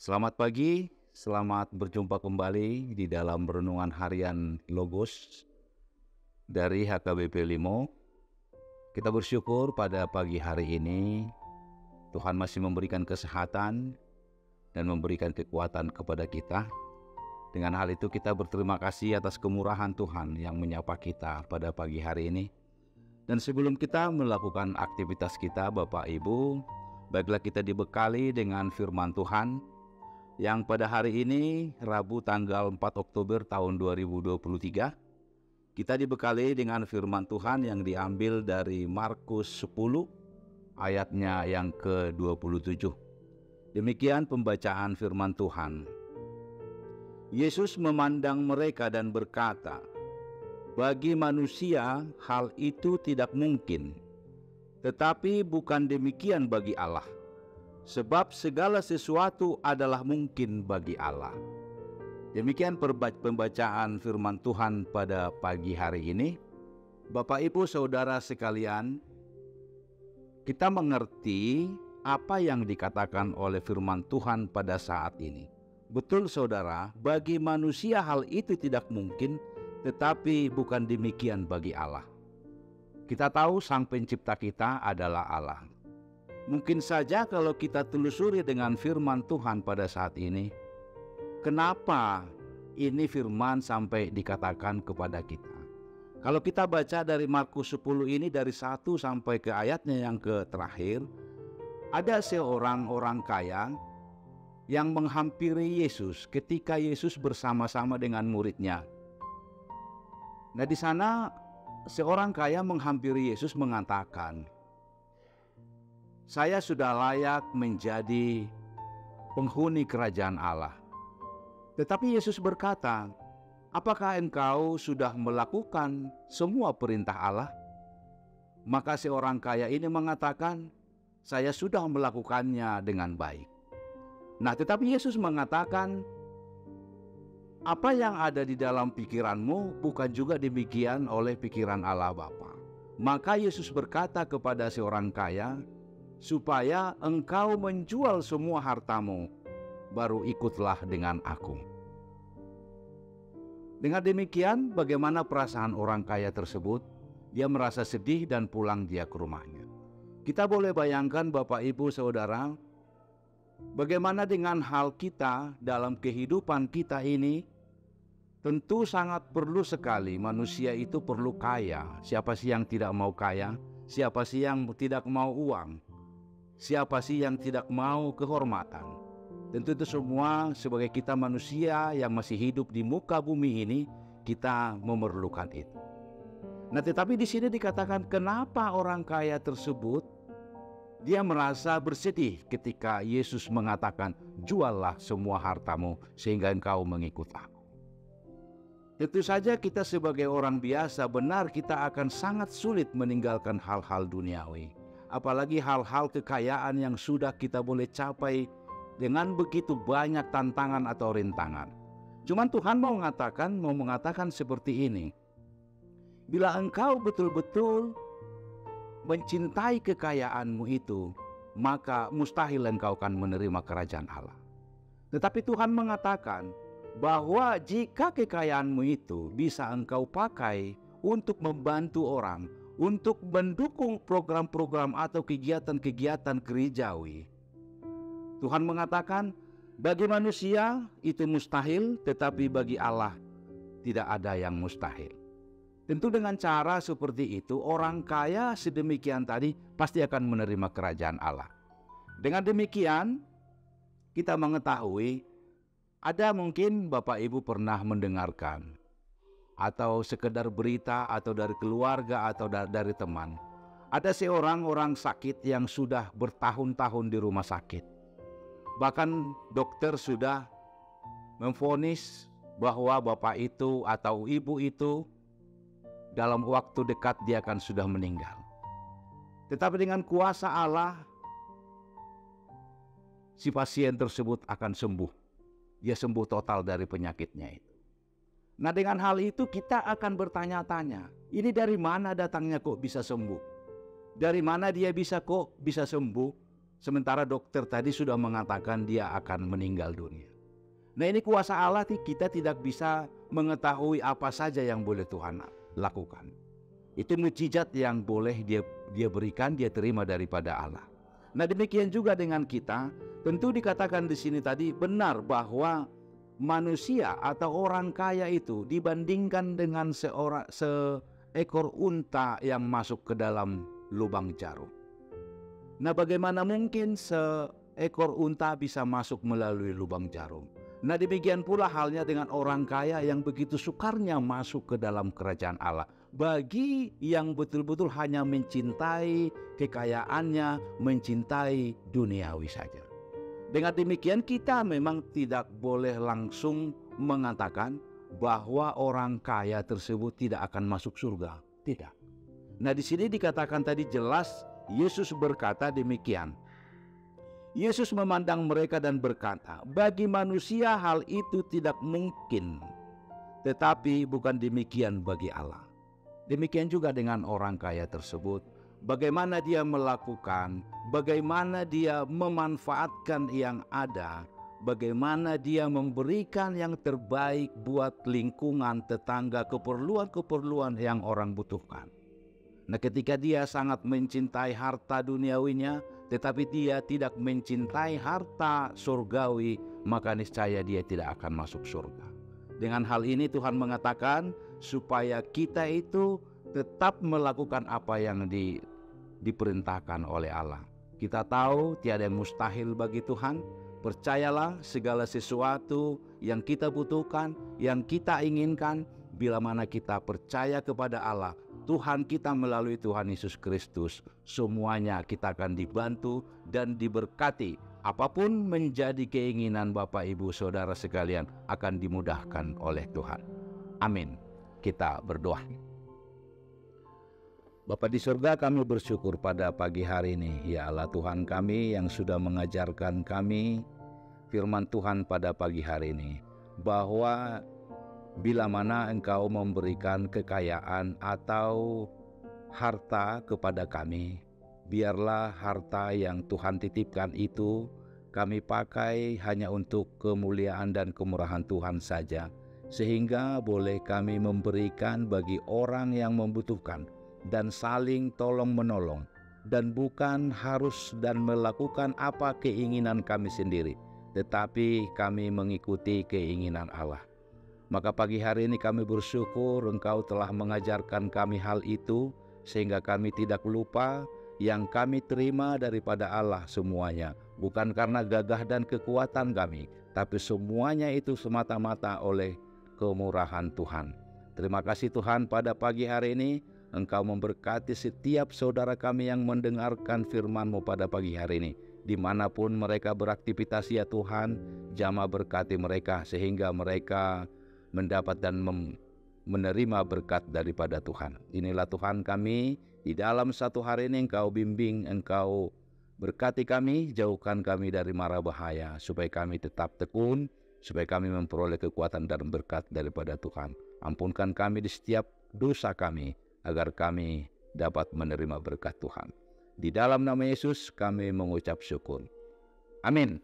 Selamat pagi, selamat berjumpa kembali di dalam renungan harian Logos dari HKBP Limo. Kita bersyukur pada pagi hari ini Tuhan masih memberikan kesehatan dan memberikan kekuatan kepada kita. Dengan hal itu kita berterima kasih atas kemurahan Tuhan yang menyapa kita pada pagi hari ini. Dan sebelum kita melakukan aktivitas kita, Bapak Ibu, baiklah kita dibekali dengan firman Tuhan yang pada hari ini, Rabu tanggal 4 Oktober tahun 2023, kita dibekali dengan firman Tuhan yang diambil dari Markus 10 ayatnya yang ke-27. Demikian pembacaan firman Tuhan. Yesus memandang mereka dan berkata, "Bagi manusia hal itu tidak mungkin, tetapi bukan demikian bagi Allah. Sebab segala sesuatu adalah mungkin bagi Allah." Demikian pembacaan firman Tuhan pada pagi hari ini. Bapak Ibu Saudara sekalian, kita mengerti apa yang dikatakan oleh firman Tuhan pada saat ini. Betul saudara, bagi manusia hal itu tidak mungkin, tetapi bukan demikian bagi Allah. Kita tahu Sang Pencipta kita adalah Allah. Mungkin saja kalau kita telusuri dengan firman Tuhan pada saat ini, kenapa ini firman sampai dikatakan kepada kita? Kalau kita baca dari Markus 10 ini dari 1 sampai ke ayatnya yang terakhir, ada seorang orang kaya yang menghampiri Yesus ketika Yesus bersama-sama dengan muridnya. Nah, di sana seorang kaya menghampiri Yesus mengatakan, "Saya sudah layak menjadi penghuni kerajaan Allah." Tetapi Yesus berkata, "Apakah engkau sudah melakukan semua perintah Allah?" Maka seorang kaya ini mengatakan, "Saya sudah melakukannya dengan baik." Nah, tetapi Yesus mengatakan, "Apa yang ada di dalam pikiranmu bukan juga demikian oleh pikiran Allah Bapa." Maka Yesus berkata kepada seorang kaya, "Supaya engkau menjual semua hartamu, baru ikutlah dengan aku." Dengan demikian, bagaimana perasaan orang kaya tersebut? Dia merasa sedih dan pulang dia ke rumahnya. Kita boleh bayangkan Bapak Ibu Saudara, bagaimana dengan hal kita dalam kehidupan kita ini? Tentu sangat perlu sekali manusia itu perlu kaya. Siapa sih yang tidak mau kaya? Siapa sih yang tidak mau uang? Siapa sih yang tidak mau kehormatan? Tentu itu semua sebagai kita manusia yang masih hidup di muka bumi ini, kita memerlukan itu. Nah, tetapi di sini dikatakan kenapa orang kaya tersebut dia merasa bersedih ketika Yesus mengatakan, "Juallah semua hartamu sehingga engkau mengikut aku." Tentu saja kita sebagai orang biasa benar kita akan sangat sulit meninggalkan hal-hal duniawi. Apalagi hal-hal kekayaan yang sudah kita boleh capai dengan begitu banyak tantangan atau rintangan. Cuman Tuhan mau mengatakan seperti ini. Bila engkau betul-betul mencintai kekayaanmu itu, maka mustahil engkau akan menerima kerajaan Allah. Tetapi Tuhan mengatakan bahwa jika kekayaanmu itu bisa engkau pakai untuk membantu orang, untuk mendukung program-program atau kegiatan-kegiatan gerejawi, Tuhan mengatakan bagi manusia itu mustahil, tetapi bagi Allah tidak ada yang mustahil. Tentu dengan cara seperti itu orang kaya sedemikian tadi pasti akan menerima kerajaan Allah. Dengan demikian kita mengetahui ada mungkin Bapak Ibu pernah mendengarkan atau sekedar berita atau dari keluarga atau dari teman. Ada seorang orang sakit yang sudah bertahun-tahun di rumah sakit. Bahkan dokter sudah memvonis bahwa bapak itu atau ibu itu dalam waktu dekat dia akan sudah meninggal. Tetapi dengan kuasa Allah, si pasien tersebut akan sembuh. Dia sembuh total dari penyakitnya itu. Nah, dengan hal itu kita akan bertanya-tanya, ini dari mana datangnya kok bisa sembuh? Dari mana dia bisa sembuh? Sementara dokter tadi sudah mengatakan dia akan meninggal dunia. Nah, ini kuasa Allah, kita tidak bisa mengetahui apa saja yang boleh Tuhan lakukan. Itu mukjizat yang boleh dia berikan, dia terima daripada Allah. Nah, demikian juga dengan kita. Tentu dikatakan di sini tadi benar bahwa manusia atau orang kaya itu dibandingkan dengan seekor unta yang masuk ke dalam lubang jarum. Nah, bagaimana mungkin seekor unta bisa masuk melalui lubang jarum? Nah, demikian pula halnya dengan orang kaya yang begitu sukarnya masuk ke dalam kerajaan Allah. Bagi yang betul-betul hanya mencintai kekayaannya, mencintai duniawi saja. Dengan demikian kita memang tidak boleh langsung mengatakan bahwa orang kaya tersebut tidak akan masuk surga. Tidak. Nah, di sini dikatakan tadi jelas Yesus berkata demikian. Yesus memandang mereka dan berkata, bagi manusia hal itu tidak mungkin, tetapi bukan demikian bagi Allah. Demikian juga dengan orang kaya tersebut. Bagaimana dia melakukan, bagaimana dia memanfaatkan yang ada, bagaimana dia memberikan yang terbaik buat lingkungan, tetangga, keperluan-keperluan yang orang butuhkan. Nah, ketika dia sangat mencintai harta duniawinya, tetapi dia tidak mencintai harta surgawi, maka niscaya dia tidak akan masuk surga. Dengan hal ini Tuhan mengatakan supaya kita itu tetap melakukan apa yang diperintahkan oleh Allah. Kita tahu tiada yang mustahil bagi Tuhan. Percayalah segala sesuatu yang kita butuhkan, yang kita inginkan, bila mana kita percaya kepada Allah, Tuhan kita melalui Tuhan Yesus Kristus, semuanya kita akan dibantu dan diberkati. Apapun menjadi keinginan Bapak Ibu Saudara sekalian akan dimudahkan oleh Tuhan. Amin. Kita berdoa. Bapa di surga, kami bersyukur pada pagi hari ini, ya Allah Tuhan kami yang sudah mengajarkan kami firman Tuhan pada pagi hari ini, bahwa bila mana Engkau memberikan kekayaan atau harta kepada kami, biarlah harta yang Tuhan titipkan itu kami pakai hanya untuk kemuliaan dan kemurahan Tuhan saja, sehingga boleh kami memberikan bagi orang yang membutuhkan dan saling tolong-menolong, dan bukan harus dan melakukan apa keinginan kami sendiri, tetapi kami mengikuti keinginan Allah. Maka pagi hari ini kami bersyukur Engkau telah mengajarkan kami hal itu, sehingga kami tidak lupa yang kami terima daripada Allah semuanya, bukan karena gagah dan kekuatan kami, tapi semuanya itu semata-mata oleh kemurahan Tuhan. Terima kasih Tuhan, pada pagi hari ini Engkau memberkati setiap saudara kami yang mendengarkan firman-Mu pada pagi hari ini. Dimanapun mereka beraktivitas ya Tuhan, jamah berkati mereka sehingga mereka mendapat dan menerima berkat daripada Tuhan. Inilah Tuhan kami, di dalam satu hari ini Engkau bimbing, Engkau berkati kami, jauhkan kami dari mara bahaya, supaya kami tetap tekun, supaya kami memperoleh kekuatan dan berkat daripada Tuhan. Ampunkan kami di setiap dosa kami, agar kami dapat menerima berkat Tuhan. Di dalam nama Yesus kami mengucap syukur. Amin.